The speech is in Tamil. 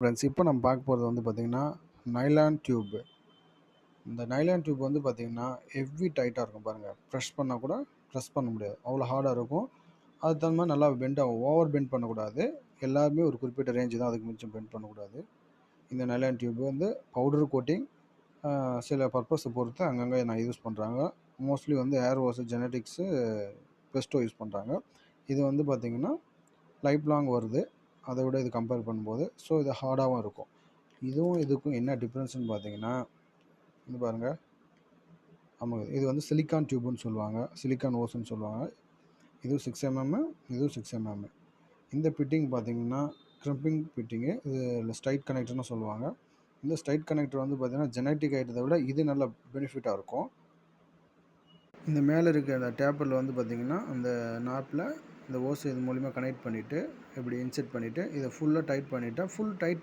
ஃப்ரெண்ட்ஸ் இப்போ நம்ம பார்க்க போகிறது வந்து பார்த்திங்கன்னா நைலான் டியூப். இந்த நைலான் டியூப் வந்து பார்த்திங்கன்னா ஹெவி டைட்டாக இருக்கும் பாருங்கள். ப்ரெஷ் பண்ணால் கூட ப்ரெஸ் பண்ண முடியாது, அவ்வளோ ஹார்டாக இருக்கும். அது தகுந்த மாதிரி நல்லா பெண்ட் ஆகும். ஓவர் பெண்ட் பண்ணக்கூடாது, எல்லாருமே ஒரு குறிப்பிட்ட ரேஞ்சு தான், அதுக்கு மிச்சம் பெண்ட் பண்ணக்கூடாது. இந்த நைலான் டியூப் வந்து பவுடர் கோட்டிங் சில பர்பஸை பொறுத்து அங்கங்கே நான் யூஸ் பண்ணுறாங்க. மோஸ்ட்லி வந்து ஏர் வாஷு, ஜெனட்டிக்ஸு, பெஸ்ட்டோ யூஸ் பண்ணுறாங்க. இது வந்து பார்த்திங்கன்னா லைஃப் லாங் வருது, அதை விட இது கம்பேர் பண்ணும்போது. ஸோ இது ஹார்டாகவும் இருக்கும். இதுவும் இதுக்கும் என்ன டிஃப்ரென்ஸ்னு பார்த்தீங்கன்னா, இது பாருங்கள். ஆமாங்க, இது வந்து சிலிக்கான் டியூப்னு சொல்லுவாங்க, சிலிக்கான் ஓஸ்ன்னு சொல்லுவாங்க. இது 6 mm, இதுவும் 6 mm. இந்த ஃபிட்டிங் பார்த்தீங்கன்னா க்ரிம்பிங் ஃபிட்டிங்கு. இது ஸ்ட்ரைட் கனெக்டர்னு சொல்லுவாங்க. இந்த ஸ்ட்ரைட் கனெக்டர் வந்து பார்த்திங்கன்னா ஜெனட்டிக் ஐட்டத்தை விட இது நல்ல பெனிஃபிட்டாக இருக்கும். இந்த மேலே இருக்க அந்த டேப்பரில் வந்து பார்த்திங்கன்னா அந்த நாட்டில் இந்த ஓஸ் இது மூலிமா கனெக்ட் பண்ணிவிட்டு இப்படி இன்செர்ட் பண்ணிவிட்டு இதை ஃபுல்லாக டைட் பண்ணிவிட்டால் ஃபுல் டைட்